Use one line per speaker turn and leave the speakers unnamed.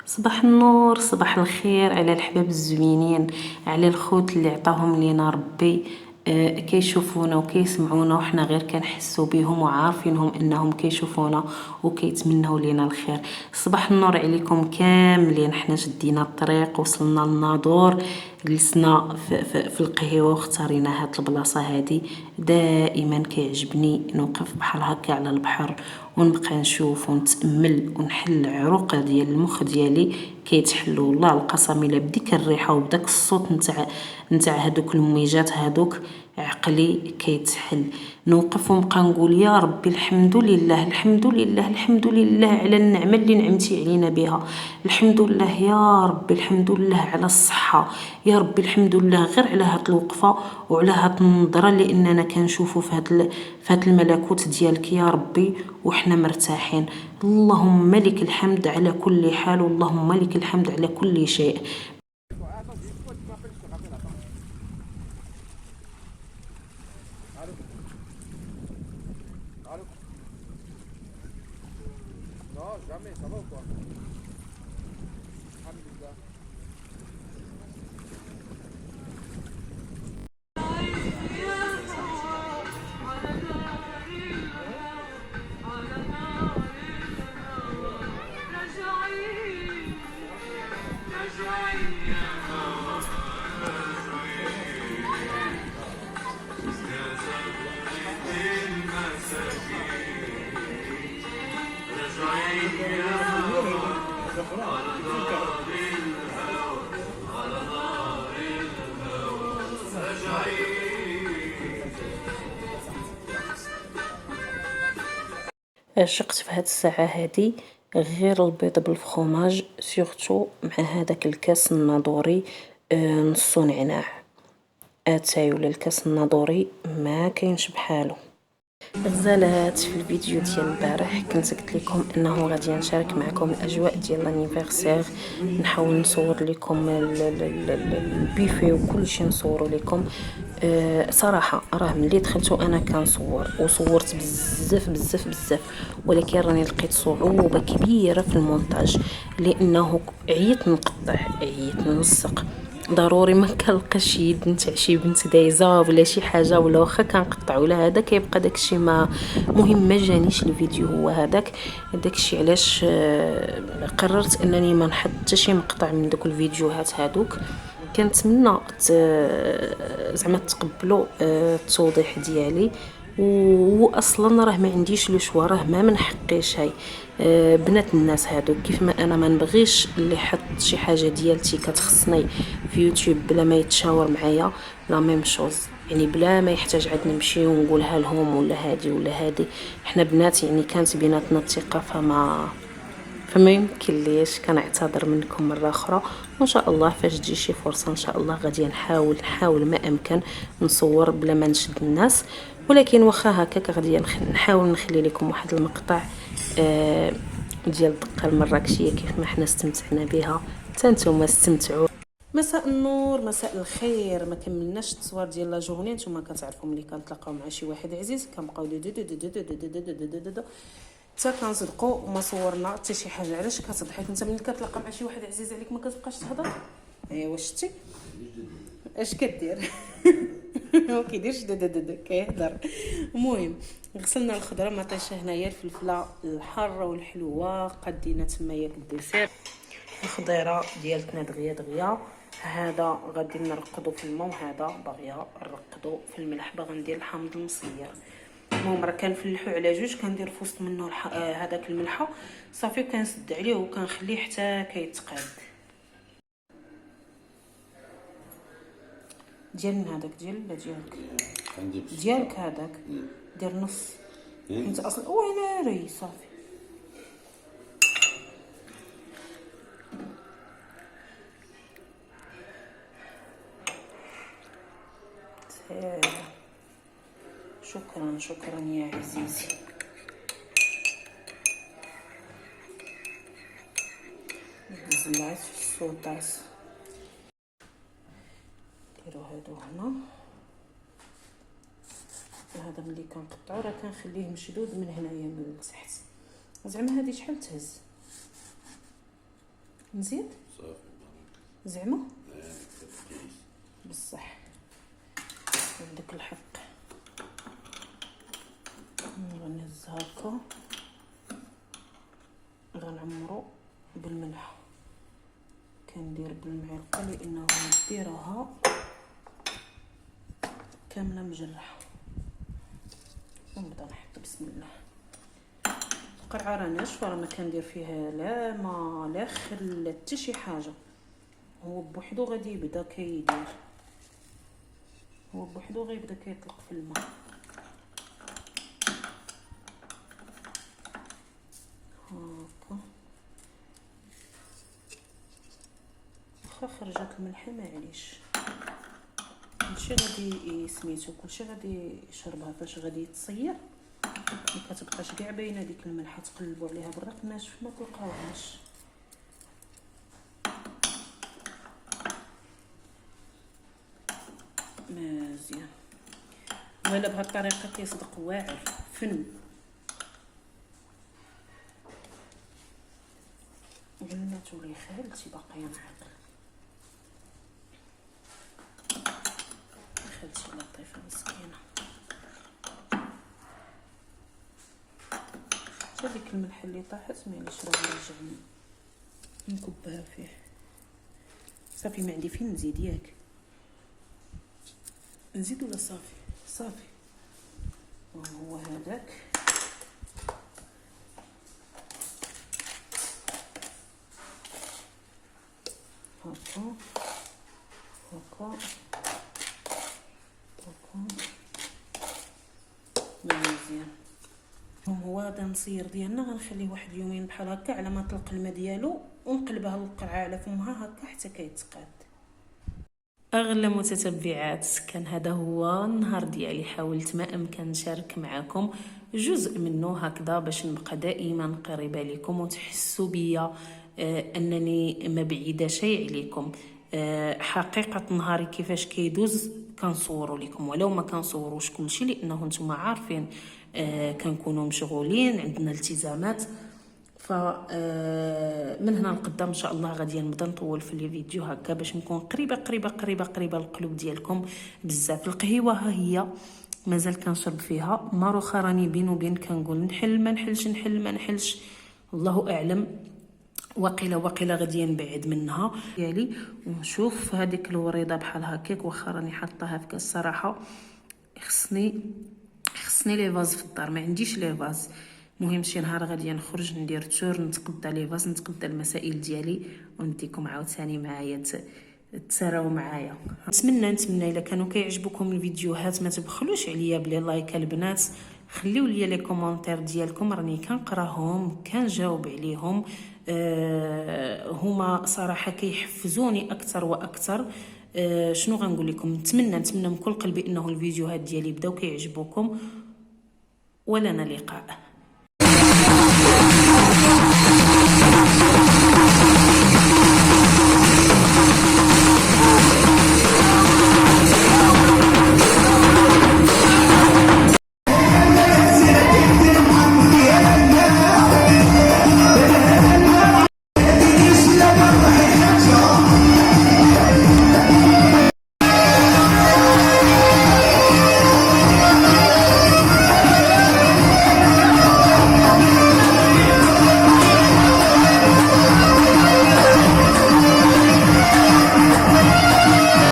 صباح النور، صباح الخير على الحباب الزوينين، على الخوت اللي عطاهم لينا ربي. كيشوفونا وكيسمعونا وحنا غير كنحسوا بهم وعارفينهم انهم كيشوفونا وكيتمنوا لينا الخير. صباح النور عليكم كاملين. حنا شدينا الطريق، وصلنا للناظور، جلسنا في القهوه واختارينا هاد البلاصه هادي. دائما كيعجبني نوقف بحال هكا على البحر ونبقى نشوف ونتامل ونحل عروق ديال المخ ديالي كيتحلوا. والله القسم الا بديك الريحه وبداك الصوت نتاع هادوك المويجات هادوك عقلي كيتحل. نوقف ونبقى نقول يا ربي الحمد لله الحمد لله الحمد لله على النعمه اللي نعمتي علينا بها. الحمد لله يا ربي الحمد لله على الصحه. يا ربي الحمد لله غير على هاد الوقفه وعلى هاد النظره اللي اننا كنشوفوا في هاد الملكوت ديالك يا ربي وحنا مرتاحين. اللهم لك الحمد على كل حال، واللهم لك الحمد على كل شيء.
Non, jamais, ça va ou quoi? Alhamdulillah.
عشقت في هاد الساعة هادي غير البيض بالفخوماج، سورتو مع هذاك الكاس الناظوري نصو نعناع. اتاي ولا الكاس الناظوري ما كاينش بحالو. غزالات، في الفيديو ديال البارح كنت قلت لكم انه غادي نشارك معكم الاجواء ديال لانيفرسير، نحاول نصور لكم البيفي وكل شيء نصوروا لكم. صراحه راه ملي دخلت انا كنصور وصورت بزاف بزاف بزاف، ولكن راني لقيت صعوبه كبيره في المونتاج، لانه عييت نقطع عييت نلصق. ضروري ما كنلقاش يد نتاع شي بنت دايزه ولا شي حاجه، ولا واخا كنقطع ولا هذا كيبقى داكشي ما مهم. ما جانيش الفيديو هو هذاك. داكشي علاش قررت انني ما نحط حتى شي مقطع من دوك الفيديوهات هادوك. كنتمنى زعما تقبلوا التوضيح ديالي. واصلا راه ما عنديش لو شوا، راه ما من حقيش. هاي بنات الناس هادو كيف ما انا ما نبغيش اللي حط شي حاجه ديالتي كتخصني في يوتيوب بلا ما يتشاور معايا لا ميم شوز، يعني بلا ما يحتاج عاد نمشي ونقولها لهم ولا هادي ولا هادي. حنا بنات يعني كانت بيناتنا الثقه، فما يمكن ليش. كنعتذر منكم مره اخرى، وان شاء الله فاش تجي شي فرصه ان شاء الله غادي نحاول ما امكن نصور بلا ما نشد الناس. ولكن واخا هكاك غادي نحاول نخلي لكم واحد المقطع ديال الدقه المراكشيه كيف ما حنا استمتعنا بها، حتى نتوما استمتعوا. مساء النور، مساء الخير. ما كملناش التصوير ديال لا جورني. نتوما كتعرفوا ملي كنتلاقاو مع شي واحد عزيز كنبقاو حتى كنصدقوا وما صورنا حتى شي حاجه. علاش كتضحك انت ملي كتلاقى مع شي واحد عزيز عليك ما كتبقاش تهضر؟ ايوا شتي اش كدير؟ هو كيديرش كيهضر. المهم غسلنا الخضره مطيشه هنايا، الفلفله الحاره والحلوه قدينا تمايا الديسير. الخضيره ديالتنا دغيا دغيا. هذا غادي نرقدو في الماء، وهذا باغيه نرقدو في الملح، باغا ندير الحامض المصير. المهم راه كنفلحو على جوج، كندير في وسط منه هذاك الملحه صافي، وكنسد عليه وكنخليه حتى كيتقاد. ديال هذاك ديال ديالك ديالك هذاك دير نص انت اصلا وانا ري صافي. شكرا شكرا يا عزيزي. نزلعت في السوطاس، ديرو هادو هنا. هذا ملي كنقطعو راه كنخليه مشدود من هنايا من التحت. زعما هادي شحال تهز؟ نزيد
صافي
زعما
كتكيس
بصح عندك الحق. غنهز هكا غنعمرو بالملح، كندير بالمعلقه لانه نديرها كامله مجرحه. ونبدا نحط بسم الله. القرعه راه ناشفه، راه ما كندير فيها لا ما لا خل حتى شي حاجه، هو بوحدو غادي يبدا كيدير، هو بوحدو غيبدا كيطلق في الماء. هاكا واخا خرجت الملحه معليش، كلشي غادي سميتو كلشي غادي يشربها فاش غادي يتصير، ما كتبقاش كاع باينه ديك الملحه. تقلبوا عليها بالرق ناشف ما تلقاوهاش. مزيان ولا بهاد الطريقه كيصدق واعر فن. غلمات ولي خالتي باقيه معاك، خالتي لطيفه مسكينه. حتى ديك الملحه اللي طاحت معليش راه نرجع نكبها فيه. صافي ما عندي فين نزيد ياك، نزيد ولا صافي؟ صافي. وهو هذاك هكا هكا هكا مزيان. هو هذا المصير ديالنا غنخليه واحد يومين بحال هكا على ما طلق الماء ديالو، ونقلبها القرعه على فمها هكا حتى كيتقاد. اغلى متتبعات، كان هذا هو النهار ديالي، حاولت ما امكن نشارك معكم جزء منه هكذا باش نبقى دائما قريبه لكم وتحسوا بيا انني ما بعيده شيء عليكم. حقيقه نهاري كيفاش كيدوز كنصوروا لكم، ولو ما كنصوروش كلشي لانه نتوما عارفين كنكونوا مشغولين عندنا التزامات. ف من هنا لقدام ان شاء الله غادي نبدا نطول في الفيديو هكا باش نكون قريبه قريبه قريبه قريبه للقلوب ديالكم بزاف. القهيوه ها هي مازال كنشرب فيها، ماروخا راني بين وبين كنقول نحل ما نحلش نحل ما نحلش، الله اعلم. وقيله غادي نبعد منها ديالي ونشوف هذيك الوريضه بحال هكاك. واخا راني حاطاها في كاس صراحه، خصني لي فاز في الدار، ما عنديش لي فاز. مهم شي نهار غادي نخرج ندير تور نتقدى لي فاز، نتقدى المسائل ديالي ونديكم عاوتاني معايا تسراو معايا. نتمنى الا كانوا كيعجبوكم الفيديوهات ما تبخلوش عليا بلي لايك البنات، خليو لي لي كومونتير ديالكم راني كنقراهم كنجاوب عليهم. هما صراحه كيحفزوني اكثر واكثر. شنو غنقول لكم، نتمنى من كل قلبي انه الفيديوهات ديالي بداو كيعجبوكم. ولنا لقاء.